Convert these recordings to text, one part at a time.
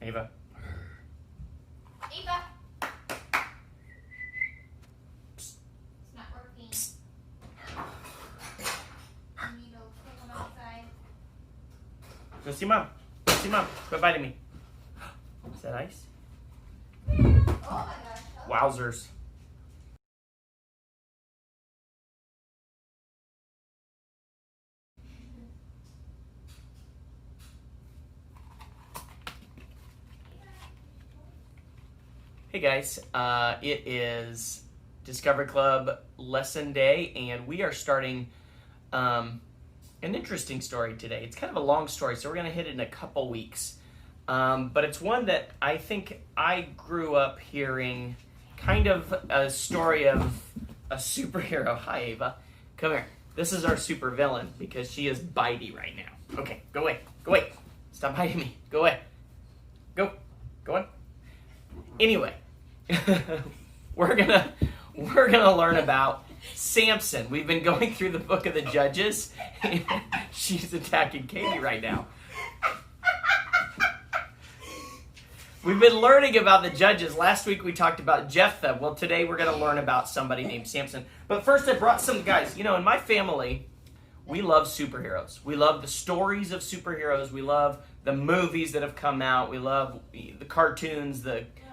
Ava. Ava. It's not working. You need to come outside. Go see Mom. Go see Mom. Quit biting me. Is that ice? Oh my gosh. Wowzers. Hey guys, it is Discovery Club lesson day, and we are starting an interesting story today. It's kind of a long story, so we're going to hit it in a couple weeks. But it's one that I think I grew up hearing, kind of a story of a superhero. Hi, Ava. Come here. This is our super villain because she is bitey right now. Okay, go away. Go away. Stop biting me. Go away. Go. Go on. Anyway, we're gonna learn about Samson. We've been going through the book of the Judges. She's attacking Katie right now. We've been learning about the Judges. Last week we talked about Jephthah. Well, today we're going to learn about somebody named Samson. But first I brought some guys. You know, in my family, we love superheroes. We love the stories of superheroes. We love the movies that have come out. We love the cartoons.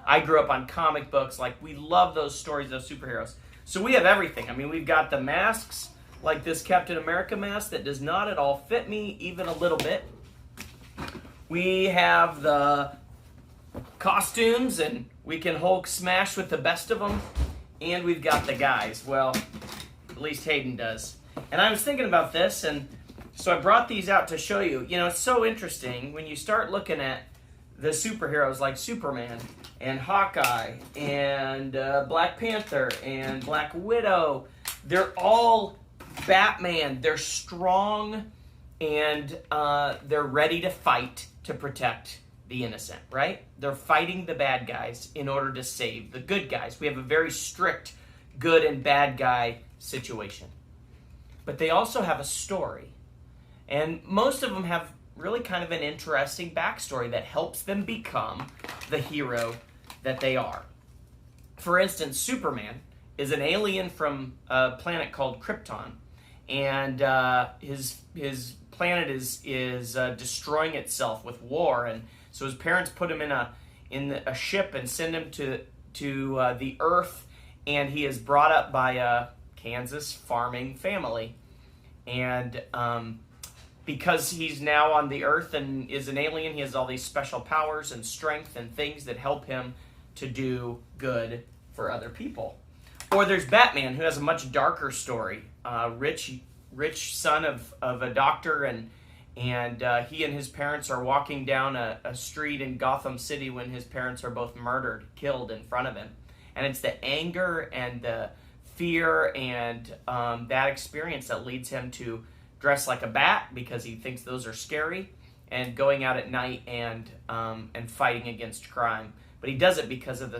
I grew up on comic books. Like, we love those stories of superheroes. So we have everything. I mean, we've got the masks, like this Captain America mask that does not at all fit me even a little bit. We have the costumes, and we can Hulk smash with the best of them. And we've got the guys. Well, at least Hayden does. And I was thinking about this, and so I brought these out to show you. You know, it's so interesting when you start looking at the superheroes like Superman and Hawkeye and Black Panther and Black Widow. They're all Batman. They're strong, and they're ready to fight to protect the innocent, right? They're fighting the bad guys in order to save the good guys. We have a very strict good and bad guy situation. But they also have a story. And most of them have really kind of an interesting backstory that helps them become the hero that they are. For instance, Superman is an alien from a planet called Krypton, and his planet is destroying itself with war, and so his parents put him in a ship and send him to the Earth, and he is brought up by a Kansas farming family, and because he's now on the Earth and is an alien, he has all these special powers and strength and things that help him to do good for other people. Or there's Batman, who has a much darker story. Rich son of a doctor, and he and his parents are walking down a street in Gotham City when his parents are both murdered, killed in front of him. And it's the anger and the fear and that experience that leads him to dress like a bat because he thinks those are scary, and going out at night and fighting against crime. But he does it because of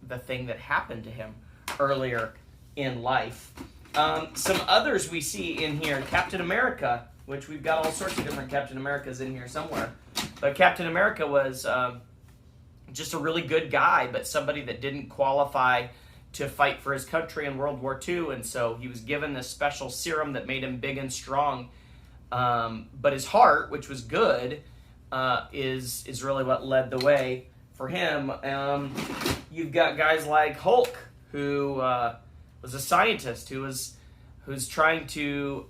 the thing that happened to him earlier in life. Some others we see in here, Captain America, which we've got all sorts of different Captain Americas in here somewhere. But Captain America was just a really good guy, but somebody that didn't qualify to fight for his country in World War II, and so he was given this special serum that made him big and strong. But his heart, which was good, is really what led the way for him. You've got guys like Hulk, who was a scientist who's trying to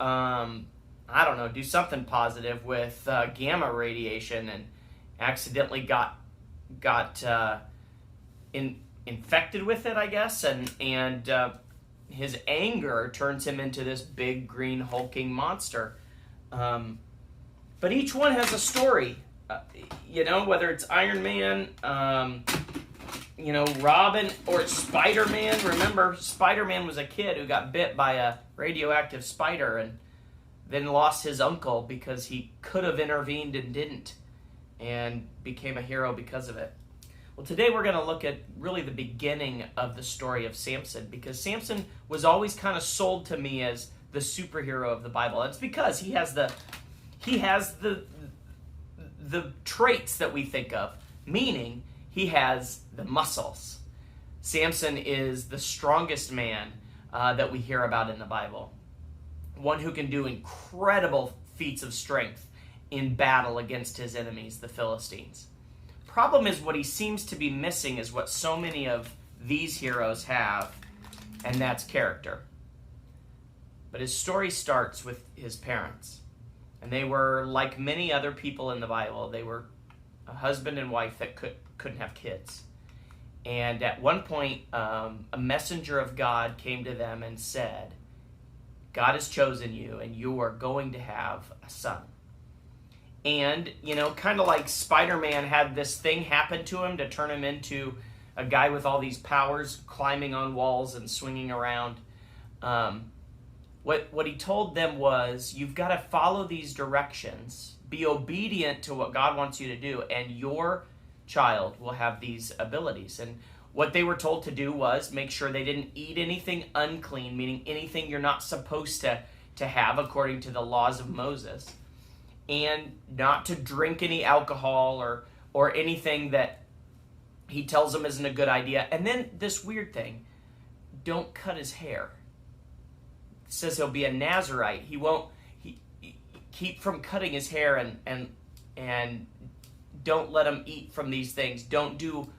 do something positive with gamma radiation, and accidentally got infected with it, I guess, and his anger turns him into this big green hulking monster. But each one has a story, whether it's Iron Man, Robin, or Spider-Man. Remember, Spider-Man was a kid who got bit by a radioactive spider and then lost his uncle because he could have intervened and didn't, and became a hero because of it. Well, today we're going to look at really the beginning of the story of Samson, because Samson was always kind of sold to me as the superhero of the Bible. It's because he has the traits that we think of: meaning he has the muscles. Samson is the strongest man that we hear about in the Bible. One who can do incredible feats of strength in battle against his enemies, the Philistines. Problem is, what he seems to be missing is what so many of these heroes have, and that's character. But his story starts with his parents. And they were like many other people in the Bible. They were a husband and wife that couldn't have kids. And at one point, a messenger of God came to them and said, God has chosen you, and you are going to have a son. And, kind of like Spider-Man had this thing happen to him to turn him into a guy with all these powers, climbing on walls and swinging around. What he told them was, you've got to follow these directions, be obedient to what God wants you to do, and your child will have these abilities. And what they were told to do was make sure they didn't eat anything unclean, meaning anything you're not supposed to have according to the laws of Moses, and not to drink any alcohol or anything that he tells them isn't a good idea. And then this weird thing, don't cut his hair. It says he'll be a Nazirite. He won't keep from cutting his hair, and don't let him eat from these things. Don't do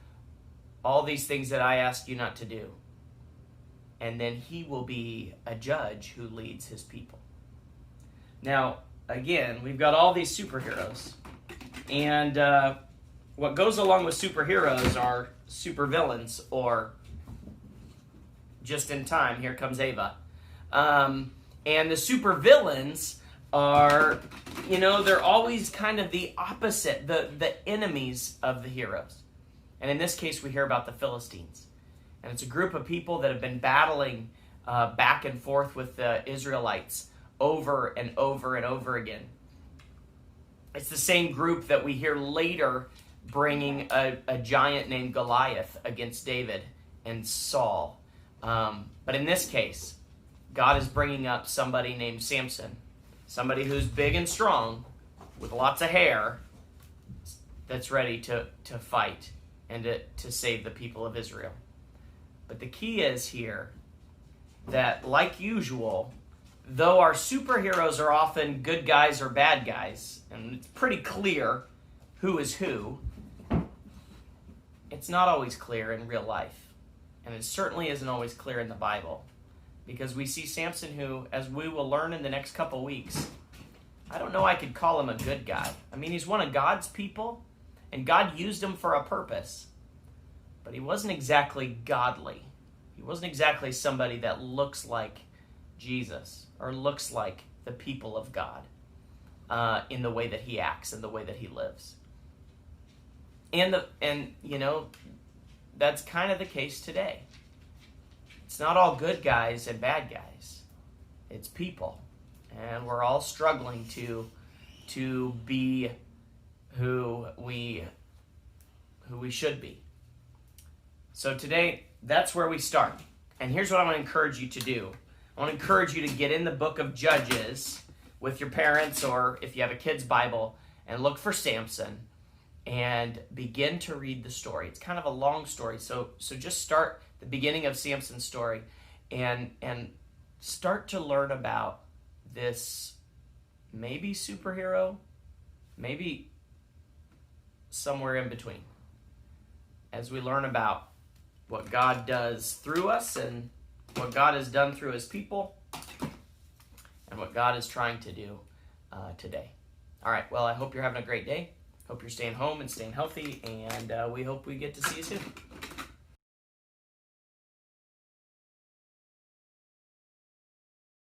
all these things that I asked you not to do. And then he will be a judge who leads his people. Now, again, we've got all these superheroes. And what goes along with superheroes are supervillains, or just in time, here comes Ava. And the supervillains are, they're always kind of the opposite, the enemies of the heroes. And in this case, we hear about the Philistines. And it's a group of people that have been battling back and forth with the Israelites over and over and over again. It's the same group that we hear later bringing a giant named Goliath against David and Saul. But in this case, God is bringing up somebody named Samson, somebody who's big and strong with lots of hair that's ready to fight and to save the people of Israel. But the key is here that, like usual, though our superheroes are often good guys or bad guys, and it's pretty clear who is who, it's not always clear in real life. And it certainly isn't always clear in the Bible. Because we see Samson, who, as we will learn in the next couple weeks, I don't know I could call him a good guy. I mean, he's one of God's people, and God used him for a purpose. But he wasn't exactly godly. He wasn't exactly somebody that looks like Jesus or looks like the people of God in the way that he acts and the way that he lives. And that's kind of the case today. It's not all good guys and bad guys. It's people. And we're all struggling to be who we should be. So today, that's where we start. And here's what I want to encourage you to do. I want to encourage you to get in the book of Judges with your parents, or if you have a kid's Bible, and look for Samson and begin to read the story. It's kind of a long story, so just start the beginning of Samson's story and start to learn about this maybe superhero, maybe somewhere in between, as we learn about what God does through us and what God has done through his people and what God is trying to do today. All right, well, I hope you're having a great day. Hope you're staying home and staying healthy, and we hope we get to see you soon.